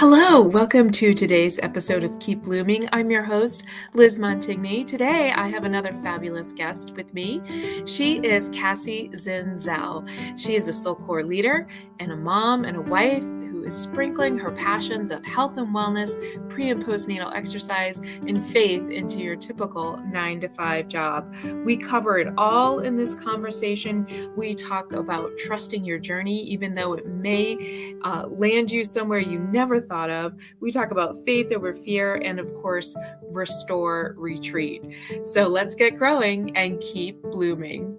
Hello, welcome to today's episode of Keep Blooming. I'm your host, Liz Montigny. Today, I have another fabulous guest with me. She is Kassie Zinzel. She is a Soulcore leader and a mom and a wife who is sprinkling her passions of health and wellness, pre- and postnatal exercise, and faith into your typical 9-to-5 job. We cover it all in this conversation. We talk about trusting your journey, even though it may land you somewhere you never thought of. We talk about faith over fear and, of course, restore retreat. So let's get growing and keep blooming.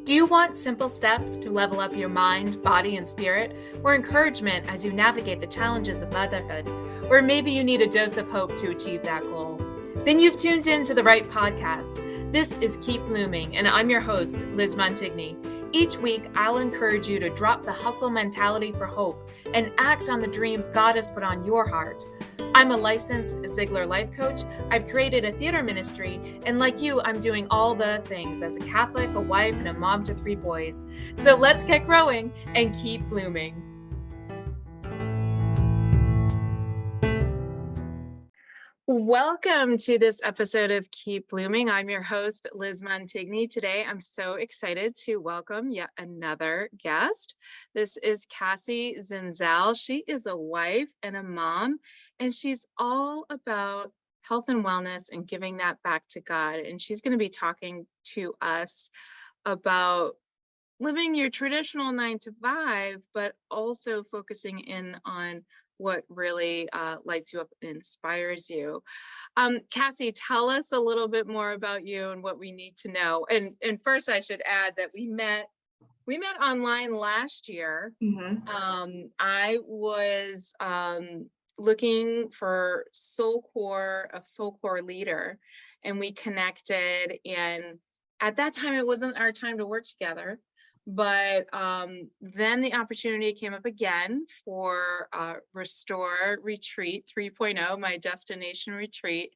Do you want simple steps to level up your mind, body, and spirit, or encouragement as you navigate the challenges of motherhood? Or maybe you need a dose of hope to achieve that goal? Then you've tuned in to the right podcast. This is Keep Blooming, and I'm your host, Liz Montigny. Each week, I'll encourage you to drop the hustle mentality for hope and act on the dreams God has put on your heart. I'm a licensed Ziegler life coach. I've created a theater ministry, and like you, I'm doing all the things as a Catholic, a wife, and a mom to 3 boys. So let's get growing and keep blooming. Welcome to this episode of Keep Blooming. I'm your host, Liz Montigny. Today, I'm so excited to welcome yet another guest. This is Kassie Zinzel. She is a wife and a mom, and she's all about health and wellness and giving that back to God. And she's going to be talking to us about living your traditional 9-to-5, but also focusing in on what really lights you up and inspires you. Kassie, tell us a little bit more about you and what we need to know. And first, I should add that we met online last year. I was looking for a Soulcore Leader, and we connected. And at that time, it wasn't our time to work together. But then the opportunity came up again for Restore Retreat 3.0, my destination retreat.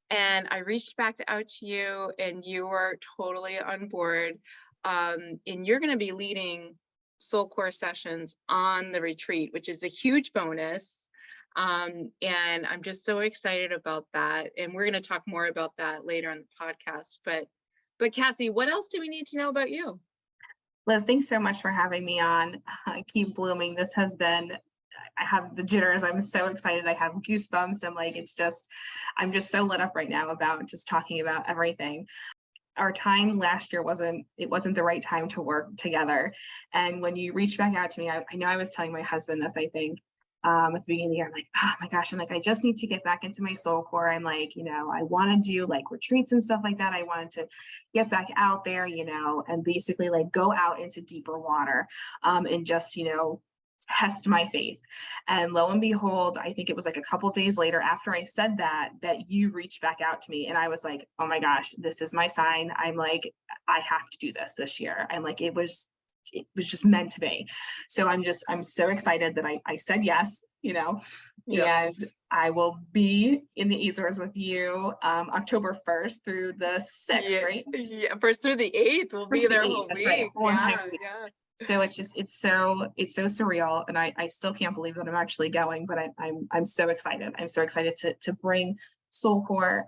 And I reached back out to you, and you were totally on board. And you're going to be leading Soulcore sessions on the retreat, which is a huge bonus. And I'm just so excited about that. And we're going to talk more about that later on the podcast. But Kassie, what else do we need to know about you? Liz, thanks so much for having me on Keep Blooming. This has been, I have the jitters. I'm so excited. I have goosebumps. I'm just so lit up right now about just talking about everything. Our time last year wasn't the right time to work together. And when you reached back out to me, I know I was telling my husband this, I think, at the beginning of the year, I'm like, oh my gosh, I'm like, I just need to get back into my Soulcore. I'm like, I want to do like retreats and stuff like that. I wanted to get back out there, and basically like go out into deeper water, and just, test my faith. And lo and behold, I think it was like a couple days later after I said that you reached back out to me, and I was like, oh my gosh, this is my sign. I'm like, I have to do this year. I'm like, it was just meant to be. So I'm so excited that I said yes, and I will be in the Azores with you October 1st through the 6th, right? Yeah, 1st through the 8th. We'll be there whole week. Right. Yeah. So it's so surreal, and I still can't believe that I'm actually going, but I'm so excited. I'm so excited to bring Soulcore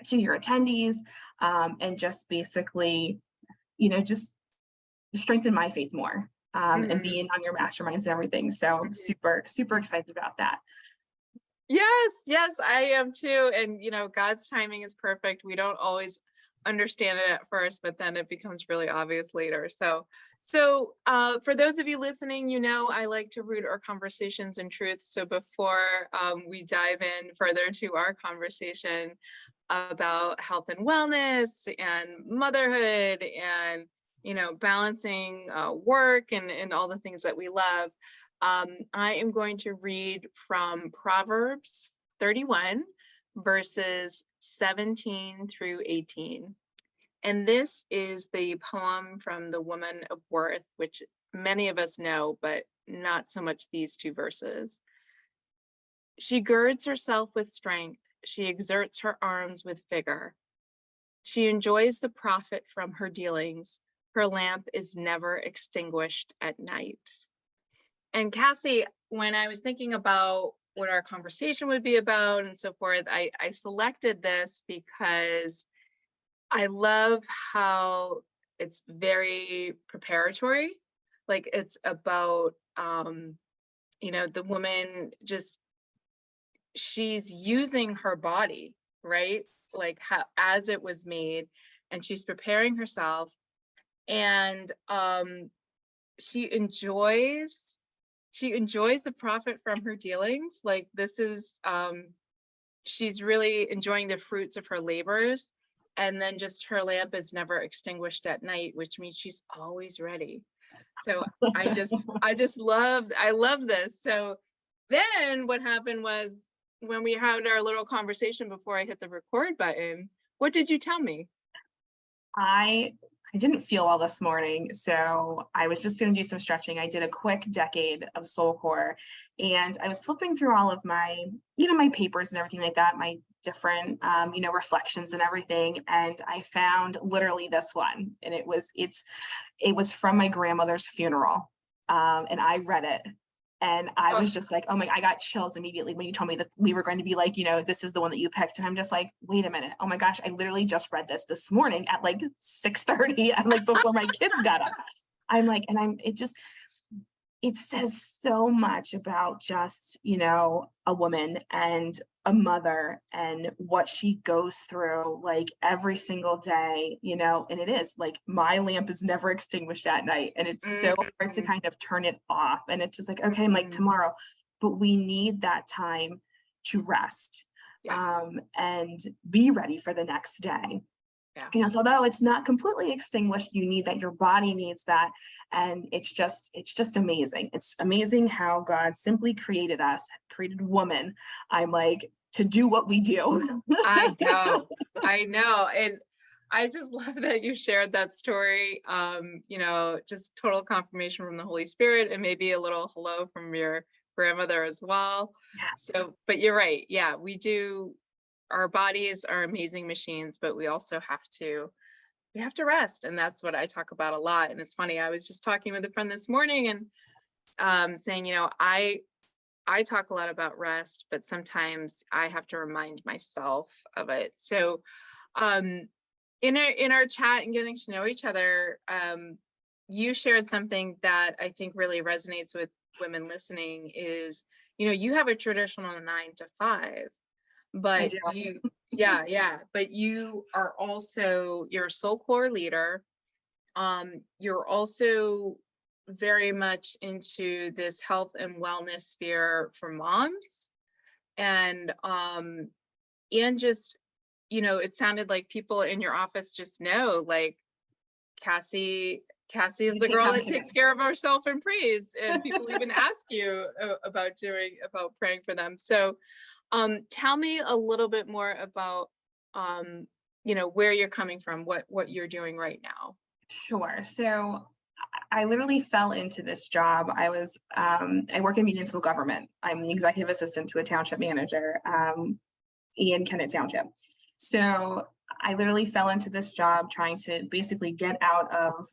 to your attendees, and just basically, just strengthen my faith more, and being on your masterminds and everything. So I'm super excited about that. Yes, I am too. And God's timing is perfect. We don't always understand it at first, but then it becomes really obvious later. So for those of you listening, I like to root our conversations in truth. So before we dive in further to our conversation about health and wellness and motherhood and balancing work and all the things that we love, I am going to read from Proverbs 31, verses 17 through 18. And this is the poem from the Woman of Worth, which many of us know, but not so much these 2 verses. She girds herself with strength. She exerts her arms with vigor. She enjoys the profit from her dealings. Her lamp is never extinguished at night. And Kassie, when I was thinking about what our conversation would be about and so forth, I selected this because I love how it's very preparatory. Like it's about, the woman just, she's using her body, right? Like how, as it was made, and she's preparing herself, and she enjoys the profit from her dealings. Like this is, she's really enjoying the fruits of her labors. And then just her lamp is never extinguished at night, which means she's always ready. So I love this. So then what happened was, when we had our little conversation before I hit the record button, what did you tell me? I didn't feel well this morning, so I was just going to do some stretching. I did a quick decade of Soulcore, and I was flipping through all of my, my papers and everything like that, my different, reflections and everything, and I found literally this one, and it was from my grandmother's funeral, and I read it. And I was just like, oh my, I got chills immediately when you told me that we were going to be like, this is the one that you picked. And I'm just like, wait a minute. Oh my gosh, I literally just read this morning at like 6:30 and like before my kids got up. I'm like, it says so much about just, a woman and a mother and what she goes through like every single day, and it is like my lamp is never extinguished at night. And it's so hard to kind of turn it off. And it's just like, okay, I'm like tomorrow, but we need that time to rest, and be ready for the next day. So although it's not completely extinguished, you need that, your body needs that. And it's just amazing. It's amazing how God simply created us, created woman. I'm like, to do what we do. I know. And I just love that you shared that story. Just total confirmation from the Holy Spirit, and maybe a little hello from your grandmother as well. Yes. So, but you're right. Yeah, we do. Our bodies are amazing machines, but we also have to rest. And that's what I talk about a lot. And it's funny, I was just talking with a friend this morning and saying, I talk a lot about rest, but sometimes I have to remind myself of it. So in our chat and getting to know each other, you shared something that I think really resonates with women listening is, you have a traditional 9 to 5, but but you are also, you're a Soulcore leader. You're also very much into this health and wellness sphere for moms, and just, it sounded like people in your office just know, like, Kassie is the girl that takes care of herself and prays, and people even ask you about praying for them. So tell me a little bit more about where you're coming from, what you're doing right now. Sure. So I literally fell into this job. I work in municipal government. I'm the executive assistant to a township manager in Kennett Township. So I literally fell into this job trying to basically get out of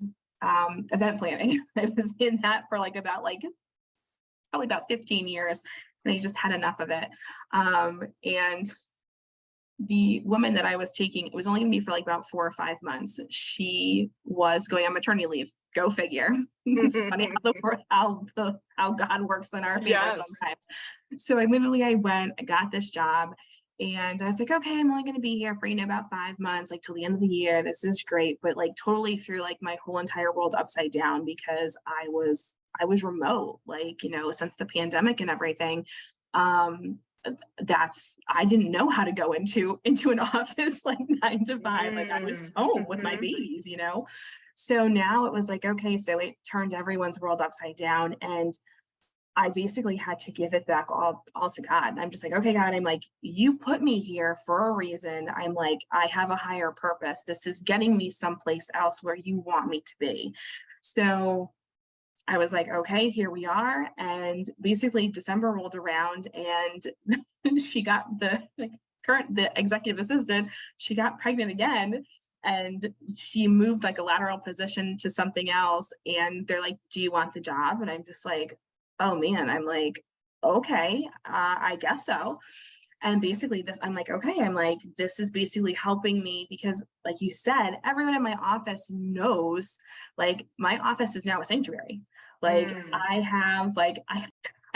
event planning. I was in that for probably about 15 years, and I just had enough of it. And the woman that I was taking, it was only going to be for about 4 or 5 months. She was going on maternity leave. Go figure. It's funny how God works in our favor sometimes. So I went, I got this job, and I was like, okay, I'm only going to be here for about 5 months, till the end of the year. This is great, but totally threw my whole entire world upside down, because I was remote, since the pandemic and everything. I didn't know how to go into an office 9 to 5. I was home with my babies, So now it was okay, so it turned everyone's world upside down, and I basically had to give it back all to God. And I'm just okay, God, I'm you put me here for a reason. I'm I have a higher purpose. This is getting me someplace else where you want me to be. So I was okay, here we are. And basically December rolled around, and she got the executive assistant, she got pregnant again, and she moved like a lateral position to something else. And they're like, do you want the job? And I'm just like, oh man, I'm like, okay, I guess so. And basically this, I'm like, okay, I'm like, this is basically helping me because like you said, everyone in my office knows, like my office is now a sanctuary. Like I have like,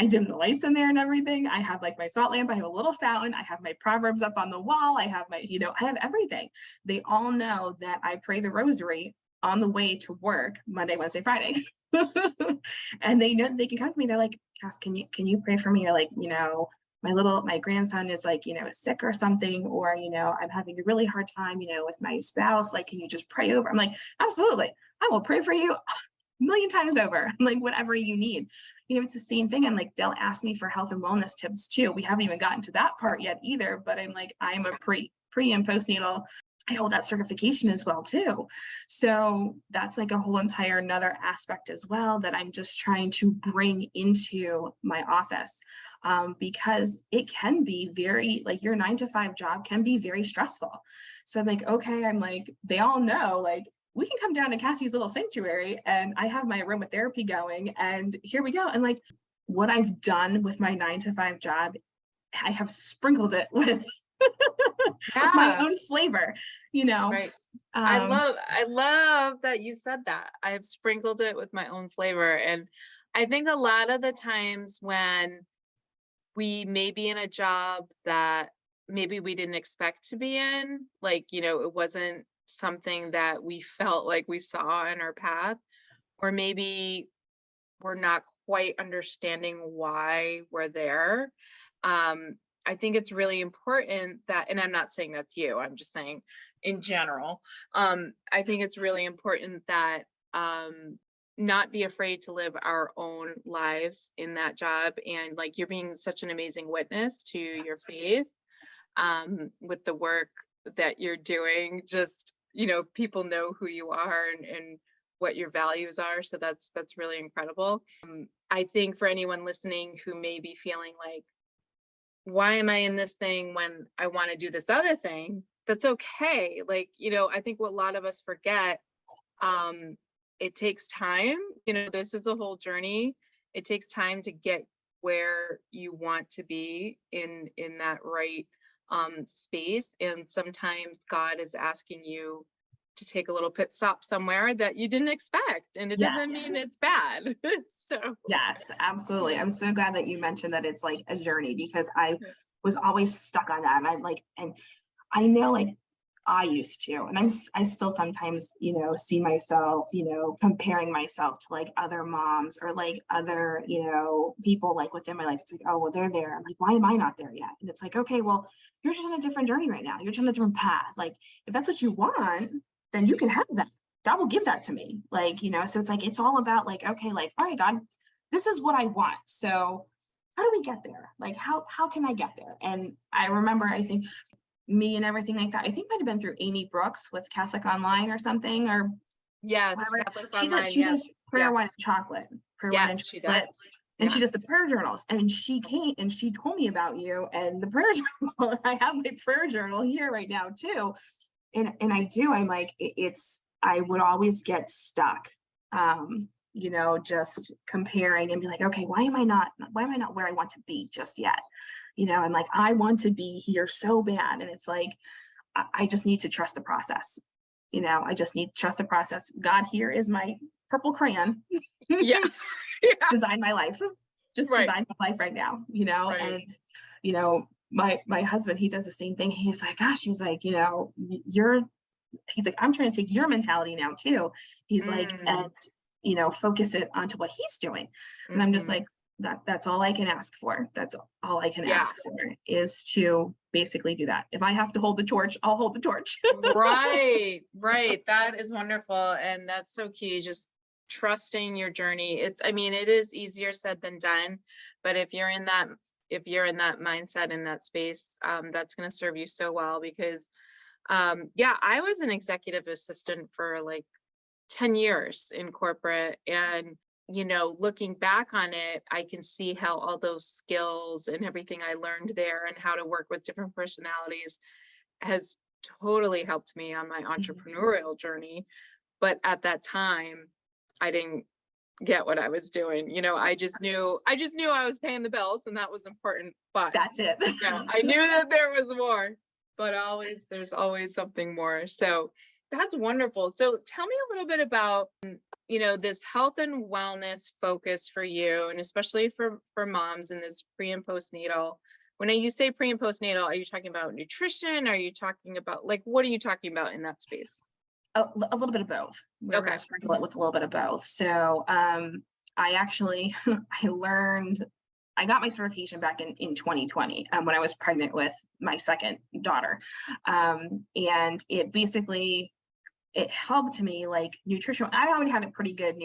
I dim the lights in there and everything. I have like my salt lamp. I have a little fountain. I have my Proverbs up on the wall. I have my, I have everything. They all know that I pray the rosary on the way to work Monday, Wednesday, Friday. And they know they can come to me. They're like, Cass, can you pray for me? Or like, my grandson is like, sick or something, or, I'm having a really hard time, with my spouse. Like, can you just pray over? I'm like, absolutely. I will pray for you a million times over. I'm like, whatever you need. It's the same thing. I'm like, they'll ask me for health and wellness tips too. We haven't even gotten to that part yet either, but I'm like, I'm a pre and postnatal. I hold that certification as well too. So that's like a whole entire another aspect as well that I'm just trying to bring into my office, because it can be very, like your 9-to-5 job can be very stressful. So I'm like, okay, I'm like, they all know, like, we can come down to Cassie's little sanctuary and I have my aromatherapy going and here we go. And like what I've done with my 9-to-5 job, I have sprinkled it with my own flavor, Right. I love that you said that. I've sprinkled it with my own flavor. And I think a lot of the times when we may be in a job that maybe we didn't expect to be in, like, it wasn't something that we felt like we saw in our path, or maybe we're not quite understanding why we're there. I think it's really important that, and I'm not saying that's you, I'm just saying in general, I think it's really important that not be afraid to live our own lives in that job. And like, you're being such an amazing witness to your faith, with the work that you're doing. Just, people know who you are and what your values are. So that's really incredible. I think for anyone listening who may be feeling like, why am I in this thing when I want to do this other thing? That's okay. Like, I think what a lot of us forget, it takes time. This is a whole journey. It takes time to get where you want to be in that right space. And sometimes God is asking you to take a little pit stop somewhere that you didn't expect. And it doesn't mean it's bad. So yes, absolutely. I'm so glad that you mentioned that it's like a journey, because I was always stuck on that. And I'm like, and I know like I used to, and I still sometimes, see myself, comparing myself to like other moms or like other, people like within my life. It's like, oh, well, they're there. I'm like, why am I not there yet? And it's like, okay, well, you're just on a different journey right now. You're just on a different path. Like, if that's what you want, then you can have that. God will give that to me. Like, so it's like, it's all about like, okay, like, all right, God, this is what I want. So how do we get there? Like, how can I get there? And I remember, I think me and everything like that, I think might have been through Amy Brooks with Catholic Online or something, or yes, she does prayer, wine, and chocolate, prayer, wine, and she chocolate. does. And she does the prayer journals, and she came and she told me about you and the prayer journal. I have my prayer journal here right now too. And I'm like, I would always get stuck, just comparing and be like, okay, why am I not where I want to be just yet? I'm like, I want to be here so bad. And it's like, I just need to trust the process. I just need to trust the process. God, here is my purple crayon. Yeah. Design my life. Just design my life right now, and, my husband, he does the same thing. He's like, gosh, he's like, he's like, I'm trying to take your mentality now too. He's like, and, focus it onto what he's doing. And I'm just like, that's all I can ask for. That's all I can ask for, is to basically do that. If I have to hold the torch, I'll hold the torch. Right. That is wonderful. And that's so key. Just trusting your journey. It is easier said than done, but if you're in that mindset, in that space, that's going to serve you so well. Because I was an executive assistant for like 10 years in corporate, and looking back on it, I can see how all those skills and everything I learned there and how to work with different personalities has totally helped me on my entrepreneurial journey. But at that time, I didn't get what I was doing. I just knew I was paying the bills and that was important. But That's it. I knew that there was more, but there's always something more. So that's wonderful. So tell me a little bit about, this health and wellness focus for you, and especially for moms in this pre and postnatal. When you say pre and postnatal, are you talking about nutrition? Are you talking about what are you talking about in that space? A little bit of both. We're going to sprinkle it with a little bit of both. So I actually, I got my certification back in 2020 when I was pregnant with my second daughter. And it helped me nutrition. I already had a pretty good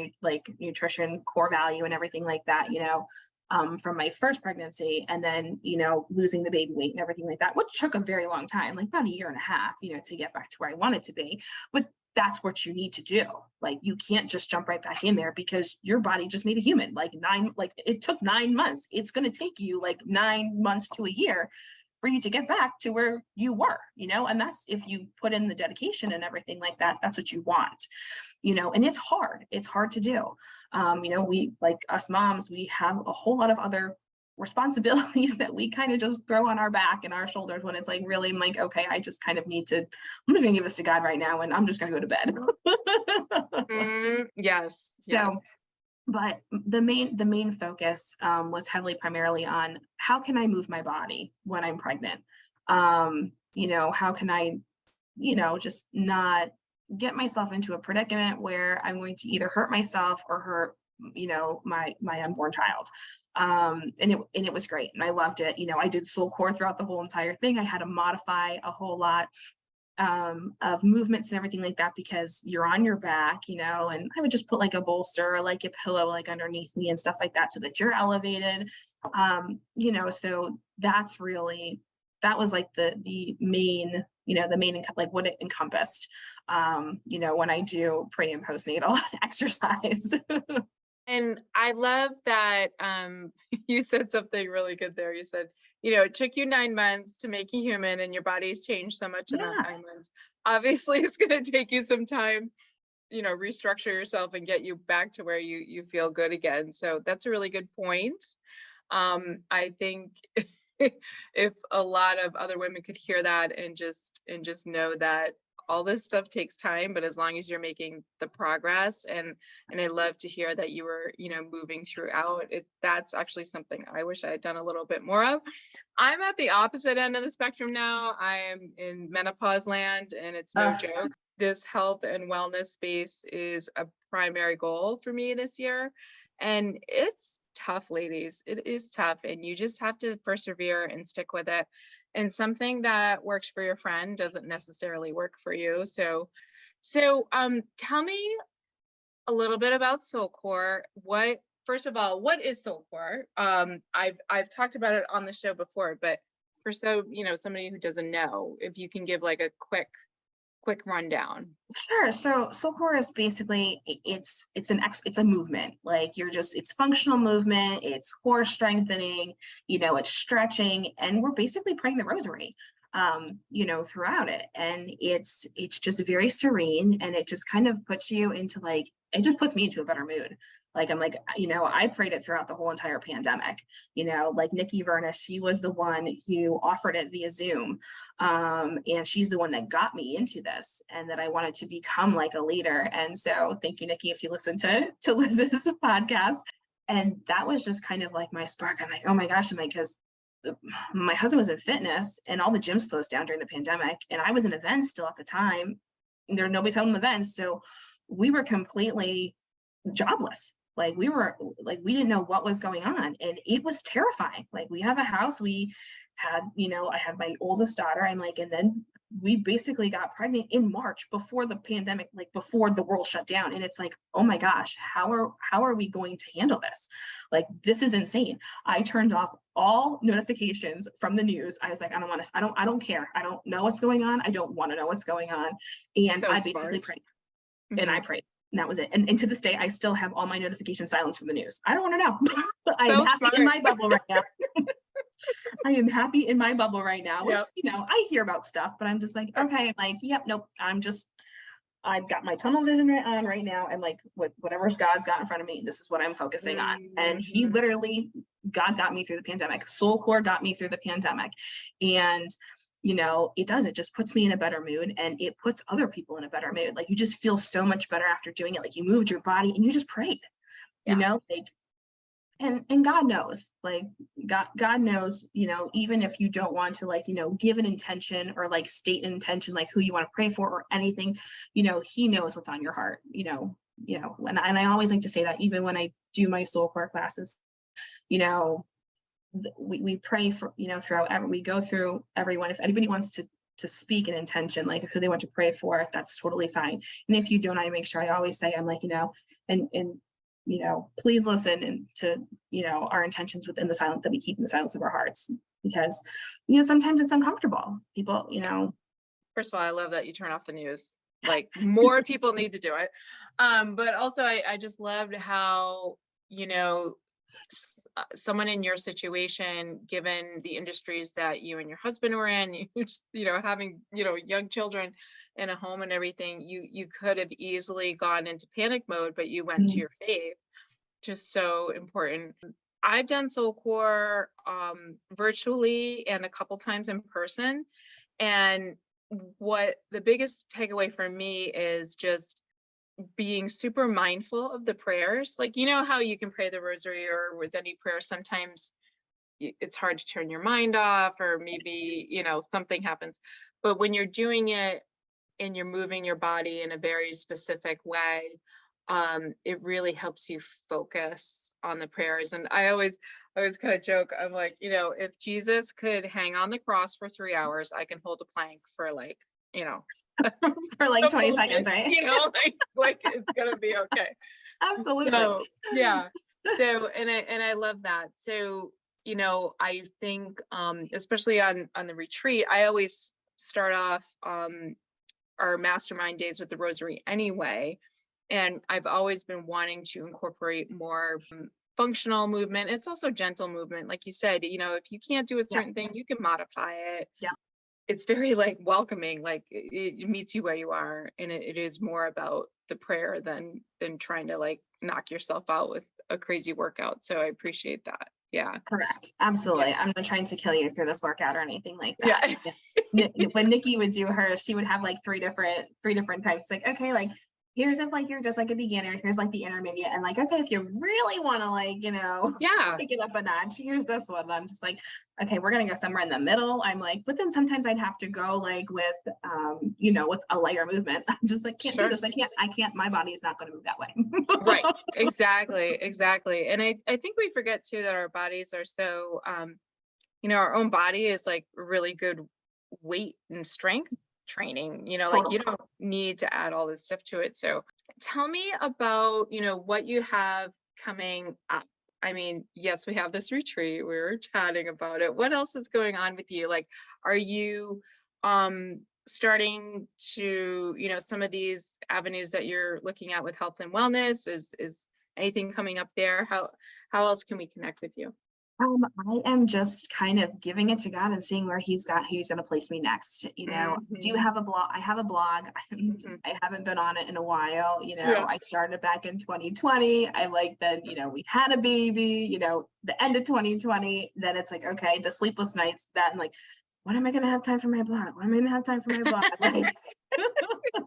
nutrition core value and everything like that, from my first pregnancy, and then, losing the baby weight and everything like that, which took a very long time, about a year and a half, to get back to where I wanted to be. But that's what you need to do. You can't just jump right back in there because your body just made a human. It took 9 months. It's going to take you 9 months to a year for you to get back to where you were, and that's if you put in the dedication and everything like that, that's what you want, and it's hard to do. We, us moms, we have a whole lot of other responsibilities that we kind of just throw on our back and our shoulders when it's really, I'm okay, I just kind of I'm just gonna give this to God right now, and I'm just gonna go to bed. Yes. So, but the main focus was primarily on how can I move my body when I'm pregnant? How can I, just not get myself into a predicament where I'm going to either hurt myself or hurt, my unborn child. And it was great. And I loved it. I did Soulcore throughout the whole entire thing. I had to modify a whole lot of movements and everything like that because you're on your back, and I would just put a bolster, a pillow underneath me and stuff like that so that you're elevated. So that's really, that was the main, what it encompassed, when I do pre and postnatal exercise. And I love that you said something really good there. You said, it took you 9 months to make you human and your body's changed so much in that 9 months. Obviously, it's going to take you some time, restructure yourself and get you back to where you feel good again. So that's a really good point. I think if a lot of other women could hear that and just know that all this stuff takes time, but as long as you're making the progress, and I love to hear that you were, moving throughout it. That's actually something I wish I had done a little bit more of. I'm at the opposite end of the spectrum now. I am in menopause land, and it's no joke. This health and wellness space is a primary goal for me this year. And it's tough, ladies. It is tough. And you just have to persevere and stick with it. And something that works for your friend doesn't necessarily work for you. So tell me a little bit about Soulcore. First of all, what is Soulcore? I've talked about it on the show before, but for somebody who doesn't know, if you can give a quick rundown. Sure. So Soulcore is basically it's a movement. It's functional movement, it's core strengthening, it's stretching, and we're basically praying the rosary throughout it. And it's just very serene, and it just kind of puts you into it just puts me into a better mood. I prayed it throughout the whole entire pandemic, Nikki Vernis, she was the one who offered it via Zoom. And she's the one that got me into this and that I wanted to become a leader. And so thank you, Nikki, if you listen to Liz's podcast. And that was just kind of my spark. I'm oh my gosh, because my husband was in fitness and all the gyms closed down during the pandemic. And I was in events still at the time. There were nobody's home events. So we were completely jobless. We didn't know what was going on, and it was terrifying. We have a house, we had, I had my oldest daughter, and then we basically got pregnant in March before the pandemic, before the world shut down. And it's oh my gosh, how are we going to handle this? This is insane. I turned off all notifications from the news. I was I don't care. I don't know what's going on. I don't want to know what's going on. And I basically prayed. And I prayed. And that was it. And to this day, I still have all my notifications silenced from the news. I don't want to know. I am So happy smart. in my bubble right now. I am happy in my bubble right now, which, Yep. I hear about stuff, but I'm just like, okay, I'm like, yep, nope. I've got my tunnel vision on right now. And like, whatever's God's got in front of me, this is what I'm focusing on. And he Mhm. literally, God got me through the pandemic. Soulcore got me through the pandemic. And it just puts me in a better mood, and it puts other people in a better mood. Like, you just feel so much better after doing it. Like, you moved your body and you just prayed, Yeah. like, and God knows, like, God knows, even if you don't want to, like, give an intention or like state an intention, like who you want to pray for or anything, he knows what's on your heart, and I always like to say that even when I do my soul core classes, you know, we pray for, throughout we go through everyone. If anybody wants to speak an intention, like who they want to pray for, that's totally fine. And if you don't, I make sure I always say, I'm like, and please listen and to, our intentions within the silence that we keep in the silence of our hearts, because, sometimes it's uncomfortable. People, First of all, I love that you turn off the news. Like, more people need to do it. But also I just loved how, someone in your situation, given the industries that you and your husband were in, you just, having, young children in a home and everything, you could have easily gone into panic mode, but you went to your faith. Just so important. I've done Soulcore virtually and a couple times in person. And what the biggest takeaway for me is just being super mindful of the prayers. Like, how you can pray the rosary or with any prayer, sometimes it's hard to turn your mind off, or maybe, something happens. But when you're doing it and you're moving your body in a very specific way, it really helps you focus on the prayers. And I always kind of joke, I'm like, if Jesus could hang on the cross for 3 hours, I can hold a plank for like, for like 20 seconds, moments, right? like it's gonna be okay. Absolutely. So yeah. So and I love that. So, I think especially on the retreat, I always start off our mastermind days with the rosary anyway. And I've always been wanting to incorporate more functional movement. It's also gentle movement. Like you said, if you can't do a certain thing, you can modify it. Yeah. It's very like welcoming, like it meets you where you are. And it is more about the prayer than trying to like knock yourself out with a crazy workout. So I appreciate that. Yeah. Correct. Absolutely. Yeah. I'm not trying to kill you through this workout or anything like that. Yeah. When Nikki would do hers, she would have like three different types. Like, okay, like here's if like you're just like a beginner, here's like the intermediate, and like, okay, if you really want to like, Yeah. pick it up a notch, here's this one. I'm just like, okay, we're gonna go somewhere in the middle. I'm like, but then sometimes I'd have to go like with with a lighter movement. I'm just like, can't do this. I can't, my body is not gonna move that way. Right. Exactly. And I think we forget too that our bodies are so our own body is like really good weight and strength training, like Totally. you don't need to add all this stuff to it. So tell me about, what you have coming up. I mean, yes, we have this retreat. We were chatting about it. What else is going on with you? Like, are you starting to, some of these avenues that you're looking at with health and wellness? Is anything coming up there? How else can we connect with you? I am just kind of giving it to God and seeing where he's going to place me next. I do have a blog. I have a blog. Mhm. I haven't been on it in a while. Yeah. I started back in 2020. I like then, we had a baby, the end of 2020. Then it's like, okay, the sleepless nights that I'm like, when am I going to have time for my blog? When am I going to have time for my blog? Like,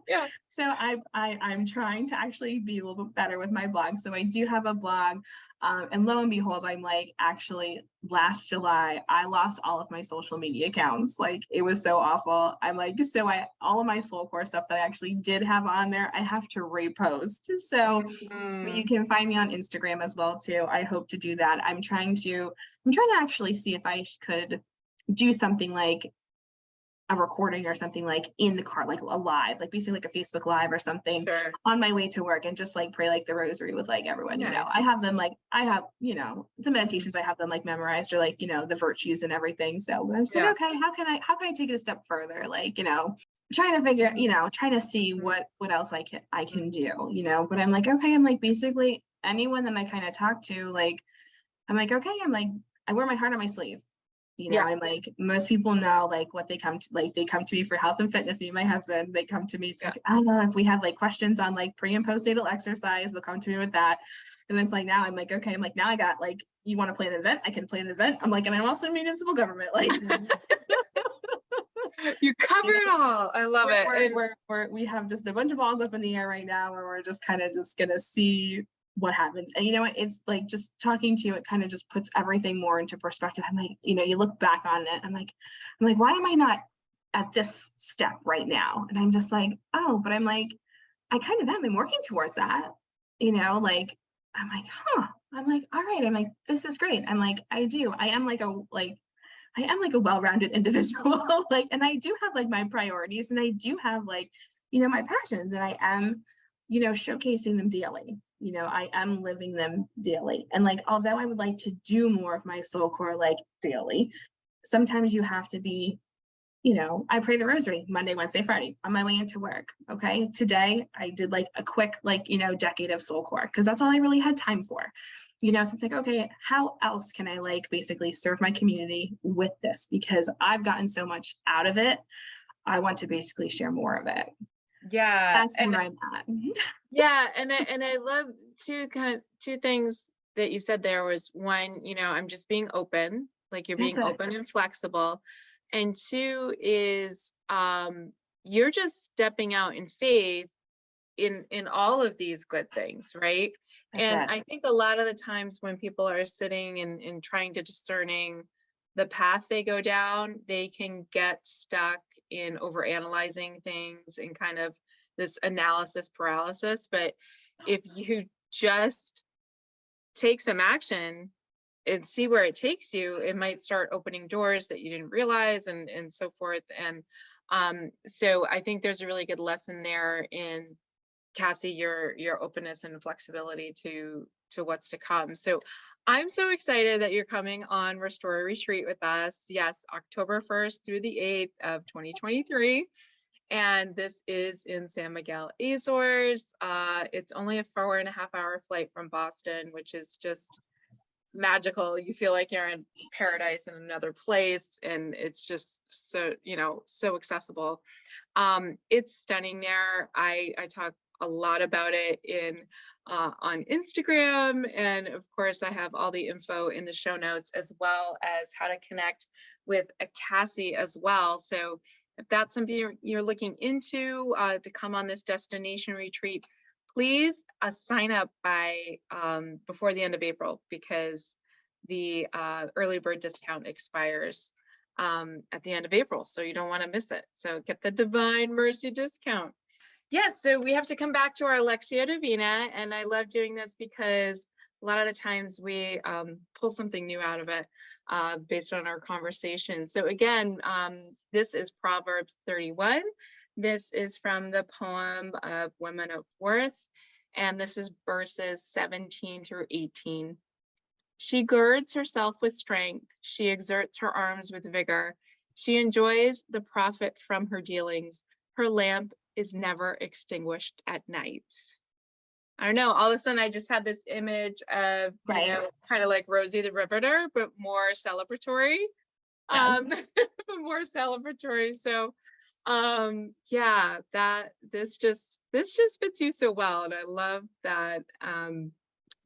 Yeah. so I'm trying to actually be a little bit better with my blog. So I do have a blog. And lo and behold, I'm like, actually last July, I lost all of my social media accounts. Like, it was so awful. I'm like, so all of my Soulcore stuff that I actually did have on there, I have to repost. So you can find me on Instagram as well too. I hope to do that. I'm trying to actually see if I could do something like a recording or something like in the car, like a live, like basically like a Facebook live or something Sure. on my way to work, and just like pray like the rosary with like everyone. Nice. I have them like, the meditations, I have them like memorized, or like, the virtues and everything. So I'm just like, okay, how can I take it a step further? Like, trying to figure, trying to see what else I can do, but I'm like, okay, I'm like, basically anyone that I kind of talk to, like, I'm like, okay, I'm like, I wear my heart on my sleeve. Yeah. I'm like, most people know like what they come to, like they come to me for health and fitness, me and my husband, they come to me to, if we have like questions on like pre and postnatal exercise, they'll come to me with that. And it's like, now I'm like, okay, I'm like, now I got like, you want to plan an event? I can plan an event. I'm like, and I'm also in municipal government. Like you cover it all. I love it. We have just a bunch of balls up in the air right now where we're just kind of just going to see what happens. And it's like, just talking to you, it kind of just puts everything more into perspective. I'm like, you look back on it, I'm like, why am I not at this step right now? And I'm just like, oh, but I'm like, I kind of am. I'm working towards that, like, I'm like, I'm like, all right. I'm like, this is great. I'm like, I am like a well-rounded individual, like, and I do have like my priorities, and I do have like, my passions, and I am, showcasing them daily. I am living them daily. And like, although I would like to do more of my Soulcore like daily, sometimes you have to be, I pray the rosary Monday, Wednesday, Friday on my way into work. Okay. Today I did like a quick, like, decade of Soulcore, because that's all I really had time for. So it's like, okay, how else can I like basically serve my community with this? Because I've gotten so much out of it. I want to basically share more of it. Yeah. That's where I'm at. Yeah. And I love two things that you said there was one, I'm just being open, like you're being open and flexible. And two is, you're just stepping out in faith in all of these good things. Right. And I think a lot of the times when people are sitting and trying to discerning the path they go down, they can get stuck in overanalyzing things and kind of this analysis paralysis. But if you just take some action and see where it takes you, it might start opening doors that you didn't realize, and so forth. And so I think there's a really good lesson there in Kassie, your openness and flexibility to what's to come. So I'm so excited that you're coming on Restore Retreat with us. Yes, October 1st through the 8th of 2023. And this is in San Miguel, Azores. It's only a 4.5-hour flight from Boston, which is just magical. You feel like you're in paradise in another place, and it's just so, so accessible. It's stunning there. I talk a lot about it on Instagram, and of course I have all the info in the show notes, as well as how to connect with a Kassie as well. So if that's something you're looking into to come on this destination retreat, please sign up by before the end of April, because the early bird discount expires at the end of April, so you don't want to miss it. So get the Divine Mercy discount. Yes, so we have to come back to our Lectio Divina, and I love doing this because a lot of the times we pull something new out of it based on our conversation. So again, this is Proverbs 31. This is from the poem of Women of Worth, and this is verses 17 through 18. She girds herself with strength. She exerts her arms with vigor. She enjoys the profit from her dealings. Her lamp is never extinguished at night. I don't know, all of a sudden I just had this image of, kind of like Rosie the Riveter, but more celebratory. Yes. More celebratory. So yeah, this just fits you so well. And I love that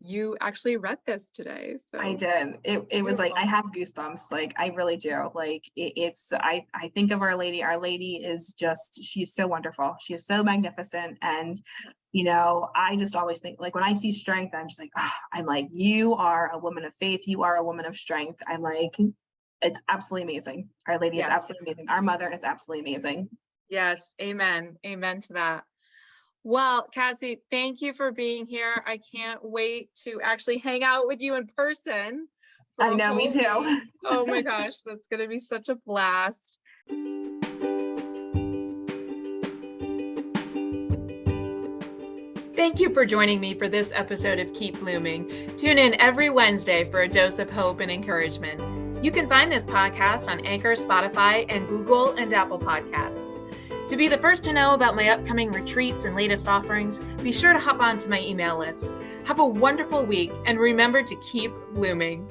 you actually read this today. So I did. It was like, I have goosebumps. Like, I really do. Like I think of Our Lady. Our Lady is just, she's so wonderful. She is so magnificent. And, I just always think, like, when I see strength, I'm just like, I'm like, you are a woman of faith. You are a woman of strength. I'm like, it's absolutely amazing. Our Lady is absolutely amazing. Our mother is absolutely amazing. Yes. Amen. Amen to that. Well, Kassie, thank you for being here. I can't wait to actually hang out with you in person. I know, me too. Oh my gosh, that's going to be such a blast. Thank you for joining me for this episode of Keep Blooming. Tune in every Wednesday for a dose of hope and encouragement. You can find this podcast on Anchor, Spotify, and Google and Apple Podcasts. To be the first to know about my upcoming retreats and latest offerings, be sure to hop onto my email list. Have a wonderful week and remember to keep blooming.